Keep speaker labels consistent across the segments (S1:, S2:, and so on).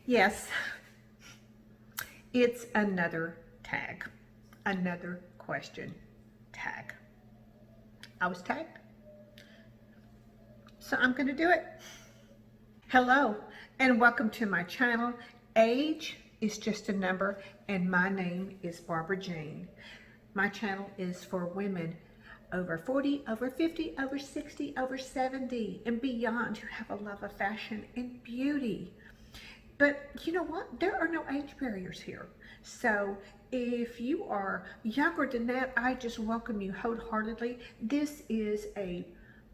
S1: Yes, it's another tag, another question tag. I was tagged, so I'm going to do it. Hello, and welcome to my channel. Age is just a number, and my name is Barbara Jane. My channel is for women over 40, over 50, over 60, over 70, and beyond who have a love of fashion and beauty. But you know what? There are no age barriers here. So if you are younger than that, I just welcome you wholeheartedly. This is a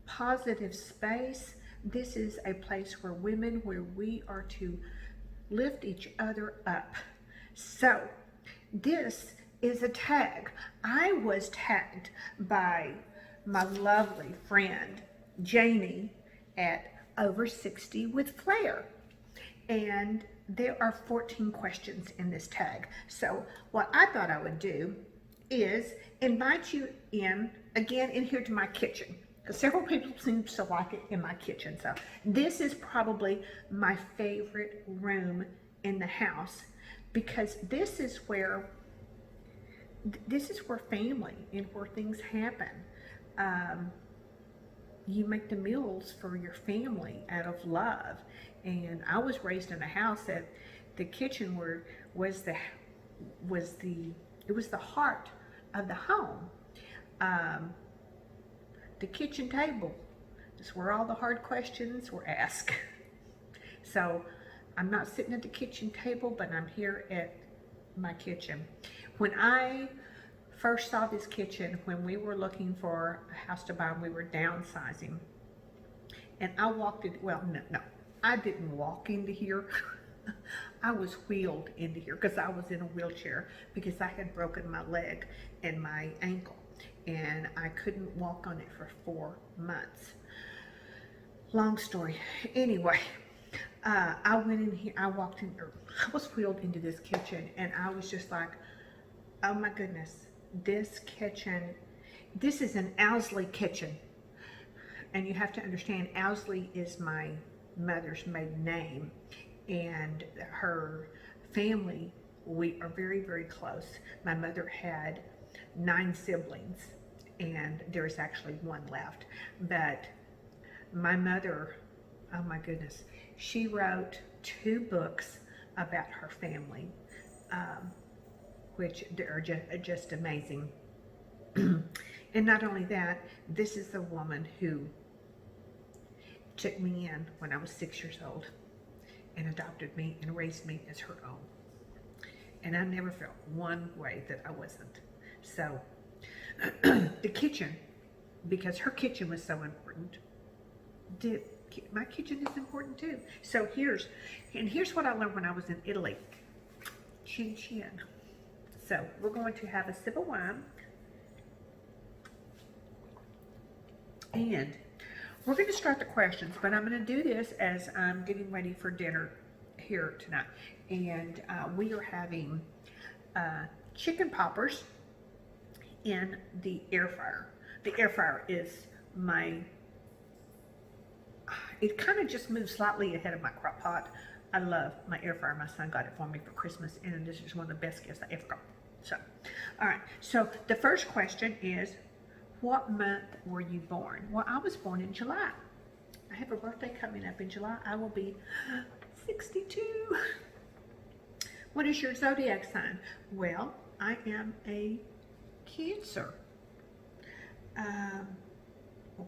S1: positive space. This is a place where we are to lift each other up. So this is a tag. I was tagged by my lovely friend Janie at Over 60 with Flair. And there are 14 questions in this tag. So what I thought I would do is invite you in here to my kitchen, because several people seem to like it in my kitchen. So this is probably my favorite room in the house, because this is where family and where things happen. You make the meals for your family out of love. And I was raised in a house that the kitchen was the heart of the home. The kitchen table is where all the hard questions were asked. So I'm not sitting at the kitchen table, but I'm here at my kitchen. When I first saw this kitchen, when we were looking for a house to buy, and we were downsizing, and I walked in, well, no, I didn't walk into here. I was wheeled into here because I was in a wheelchair because I had broken my leg and my ankle, and I couldn't walk on it for 4 months. Long story. Anyway, I went in here, I was wheeled into this kitchen, and I was just like, oh my goodness, this kitchen, this is an Owsley kitchen. And you have to understand, Owsley is my mother's maiden name, and her family, we are very, very close. My mother had 9 siblings, and there's actually 1 left. But my mother, oh my goodness, she wrote 2 books about her family, which are just amazing. And not only that, this is the woman who took me in when I was 6 years old and adopted me and raised me as her own. And I never felt one way that I wasn't. So the kitchen, because her kitchen was so important, my kitchen is important too. So here's what I learned when I was in Italy. Chin chin. So we're going to have a sip of wine, and we're going to start the questions, but I'm going to do this as I'm getting ready for dinner here tonight. And we are having chicken poppers in the air fryer. The air fryer is it kind of just moves slightly ahead of my crock pot. I love my air fryer. My son got it for me for Christmas, and this is one of the best gifts I ever got. So, all right. So the first question is, what month were you born? Well, I was born in July. I have a birthday coming up in July. I will be 62. What is your zodiac sign? Well, I am a Cancer.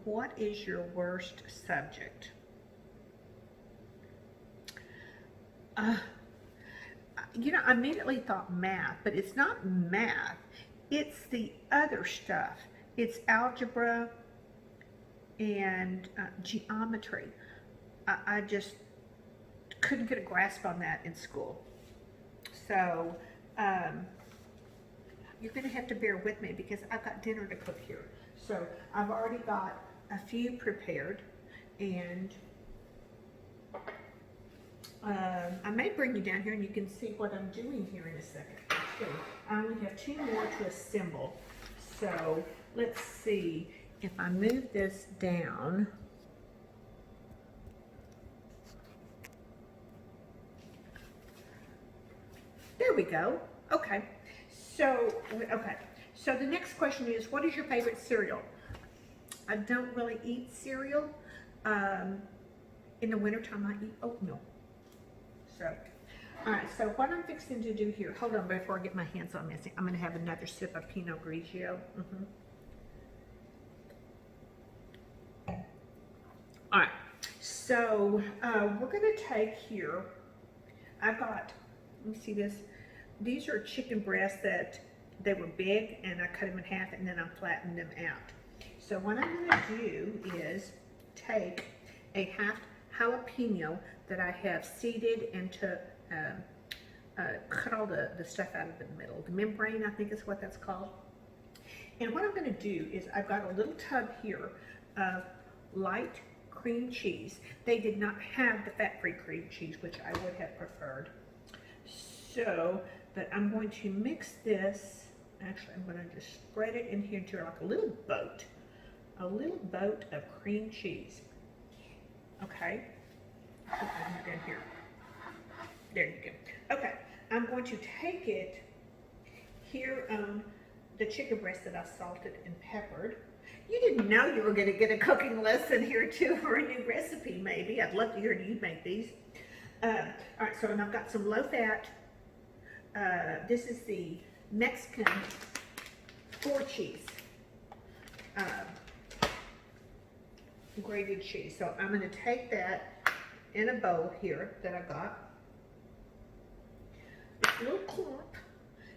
S1: What is your worst subject? You know, I immediately thought math, but it's not math. It's the other stuff. It's algebra and geometry. I just couldn't get a grasp on that in school. So you're going to have to bear with me because I've got dinner to cook here. So I've already got a few prepared, and I may bring you down here and you can see what I'm doing here in a second. Okay. I only have 2 more to assemble. So let's see if I move this down. There we go. Okay. So, okay. So the next question is, what is your favorite cereal? I don't really eat cereal. In the wintertime, I eat oatmeal. So, all right. So what I'm fixing to do here, hold on before I get my hands on this. I'm going to have another sip of Pinot Grigio. All right. So we're going to take here, I've got, let me see this. These are chicken breasts that they were big, and I cut them in half, and then I flattened them out. So what I'm going to do is take a half jalapeno that I have seeded into, cut all the stuff out of the middle. The membrane, I think is what that's called. And what I'm going to do is I've got a little tub here of light cream cheese. They did not have the fat-free cream cheese, which I would have preferred. So, but I'm going to mix this. Actually, I'm going to just spread it in here into like a little boat of cream cheese. Okay, put that in here. There you go. Okay, I'm going to take it here on the chicken breast that I salted and peppered. You didn't know you were going to get a cooking lesson here too, or a new recipe maybe. I'd love to hear you make these. All right, so and I've got some low fat. This is the Mexican 4 cheese, grated cheese. So I'm going to take that in a bowl here that I got. It's a little clump,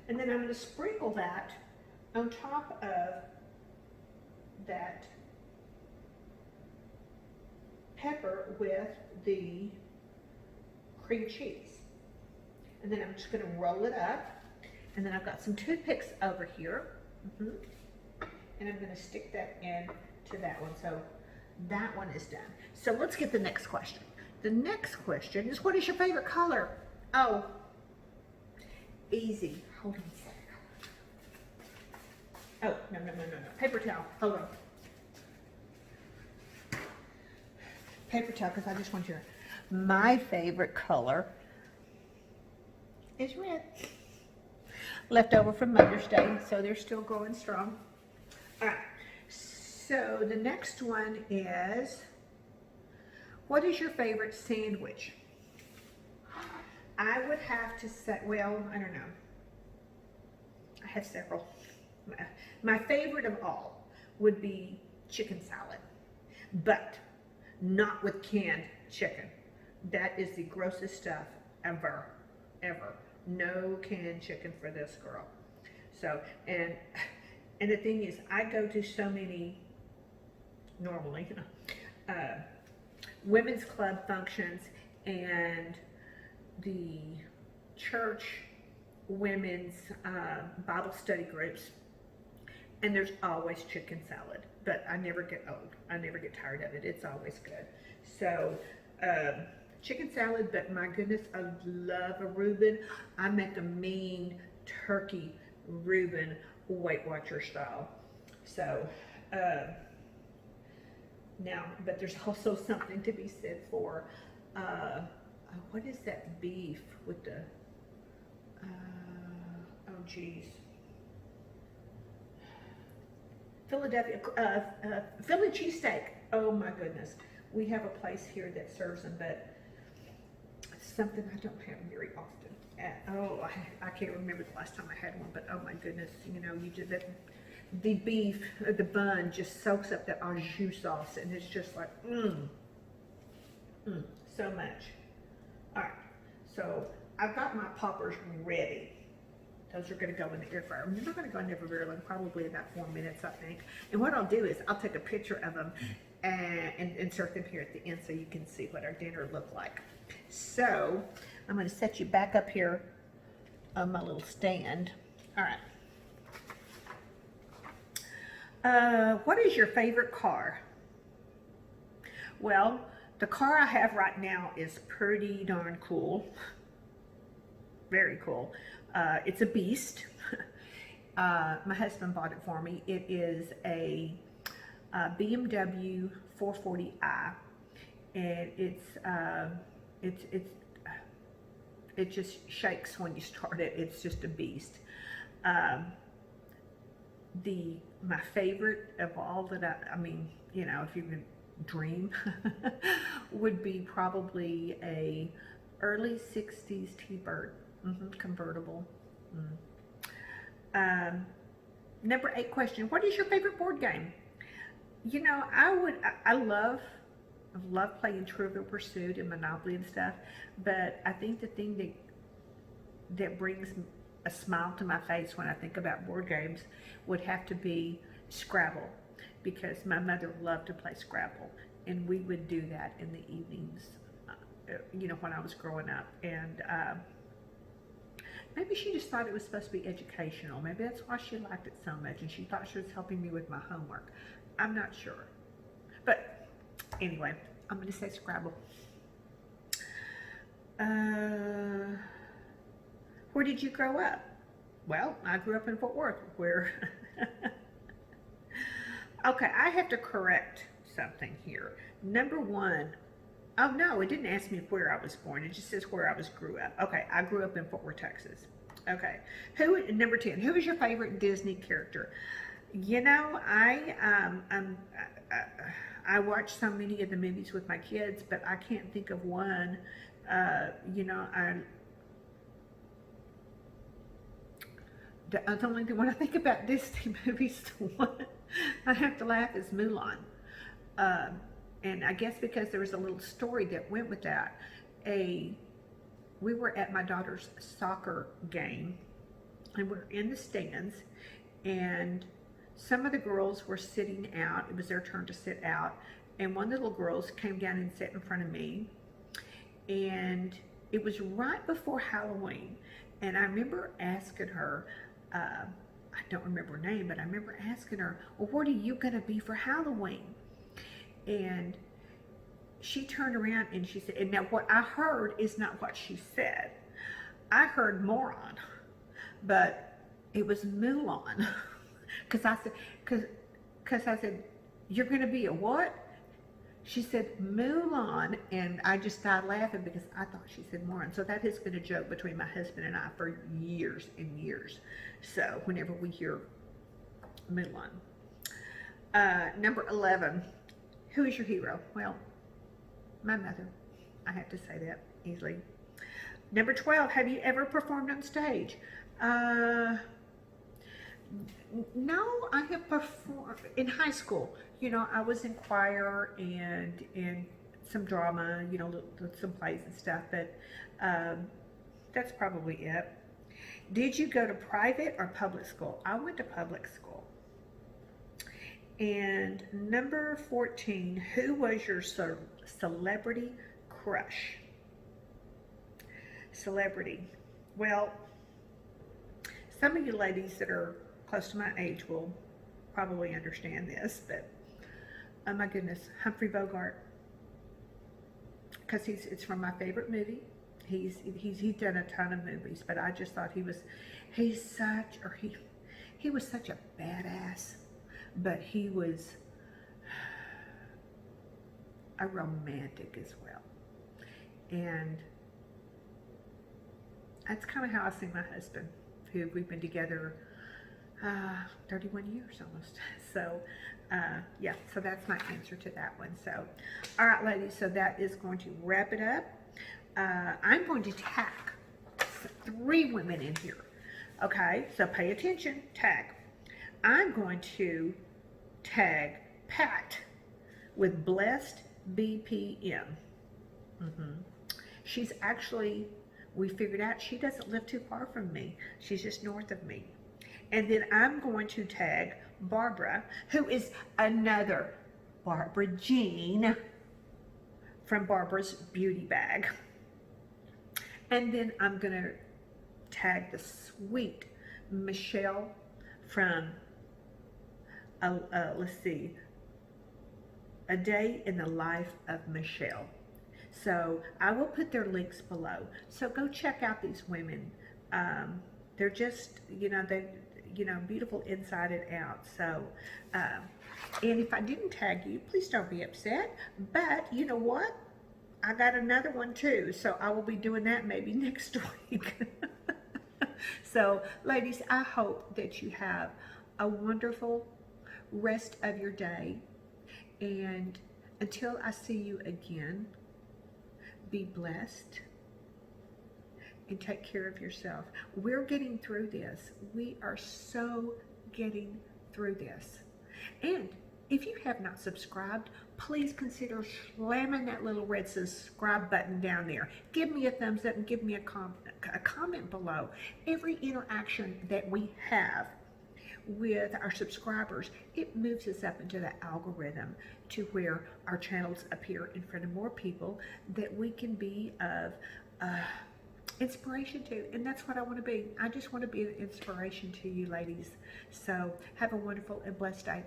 S1: and then I'm going to sprinkle that on top of that pepper with the cream cheese. And then I'm just going to roll it up. And then I've got some toothpicks over here. And I'm going to stick that in to that one. So that one is done. So let's get the next question. The next question is, what is your favorite color? Oh, easy. Hold on a second. Oh, no. Paper towel. Hold on. Paper towel, because I just want your... My favorite color is red. Left over from Mother's Day, so they're still growing strong. All right. So the next one is, what is your favorite sandwich? I would have to say, well, I don't know. I have several. My favorite of all would be chicken salad, but not with canned chicken. That is the grossest stuff ever. No canned chicken for this girl. So, and the thing is, I go to so many, normally, women's club functions and the church women's Bible study groups, and there's always chicken salad, but I never get old. I never get tired of it. It's always good. So, chicken salad, but my goodness, I love a Reuben. I make a mean turkey Reuben Weight Watcher style. So, now, but there's also something to be said for, what is that beef with the, oh geez. Philadelphia, Philly cheesesteak. Oh my goodness. We have a place here that serves them, but it's something I don't have very often. I can't remember the last time I had one, but oh my goodness, you know, you just, the beef, the bun just soaks up that au jus sauce, and it's just like, so much. All right, so I've got my poppers ready. Those are going to go in the air fryer. They're not going to go in there for very long, probably about 4 minutes, I think. And what I'll do is I'll take a picture of them and insert them here at the end so you can see what our dinner looked like. So I'm going to set you back up here on my little stand. All right. What is your favorite car? Well, the car I have right now is pretty darn cool. Very cool. It's a beast. My husband bought it for me. It is a BMW 440i, and it's it just shakes when you start it. It's just a beast. Um, my favorite of all that I mean, you know, if you can dream, would be probably a early 60s T-Bird, convertible. Um, Number 8 question, what is your favorite board game? You know, I love playing Trivial Pursuit and Monopoly and stuff, but I think the thing that brings a smile to my face when I think about board games would have to be Scrabble, because my mother loved to play Scrabble, and we would do that in the evenings, you know, when I was growing up. And maybe she just thought it was supposed to be educational. Maybe that's why she liked it so much, and she thought she was helping me with my homework. I'm not sure. But anyway, I'm going to say Scrabble. Where did you grow up? Well, I grew up in Fort Worth, where... Okay, I have to correct something here. Number 1, oh no, it didn't ask me where I was born. It just says where I grew up. Okay, I grew up in Fort Worth, Texas. Okay, number 10, who is your favorite Disney character? You know, I watch so many of the movies with my kids, but I can't think of one. You know, the only thing when I think about Disney movies, the one I have to laugh is Mulan. And I guess because there was a little story that went with that. We were at my daughter's soccer game, and we're in the stands, and some of the girls were sitting out. It was their turn to sit out, and one of the little girls came down and sat in front of me, and it was right before Halloween, and I remember asking her, I don't remember her name, but I remember asking her, well, what are you going to be for Halloween? And she turned around and she said, and now what I heard is not what she said. I heard moron, but it was Mulan. Because I said, you're going to be a what? She said Mulan, and I just started laughing because I thought she said moron. So that has been a joke between my husband and I for years and years. So whenever we hear Mulan. Number 11, who is your hero? Well, my mother. I have to say that easily. Number 12, have you ever performed on stage? No, I have performed in high school. You know, I was in choir and in some drama, you know, some plays and stuff, but that's probably it. Did you go to private or public school? I went to public school. And number 14, who was your celebrity crush? Celebrity. Well, some of you ladies that are close to my age will probably understand this, but oh my goodness, Humphrey Bogart, because it's from my favorite movie. He's done a ton of movies, but I just thought he was such a badass, but he was a romantic as well, and that's kind of how I see my husband, who we've been together 31 years almost. So yeah, so that's my answer to that one. So all right, ladies, so that is going to wrap it up. I'm going to tag 3 women in here. Okay, so pay attention. Tag. I'm going to tag Pat with Blessed BPM. She's actually, we figured out she doesn't live too far from me. She's just north of me. And then I'm going to tag Barbara, who is another Barbara Jean from Barbara's Beauty Bag. And then I'm going to tag the sweet Michelle from, let's see, A Day in the Life of Michelle. So I will put their links below. So go check out these women. They're just, beautiful inside and out. So, and if I didn't tag you, please don't be upset. But you know what? I got another one too, so I will be doing that maybe next week. So, ladies, I hope that you have a wonderful rest of your day. And until I see you again, be blessed and take care of yourself. We're getting through this. We are so getting through this. And if you have not subscribed, please consider slamming that little red subscribe button down there. Give me a thumbs up and give me a comment below. Every interaction that we have with our subscribers, it moves us up into the algorithm to where our channels appear in front of more people that we can be of inspiration to. And that's what I want to be. I just want to be an inspiration to you ladies. So have a wonderful and blessed day.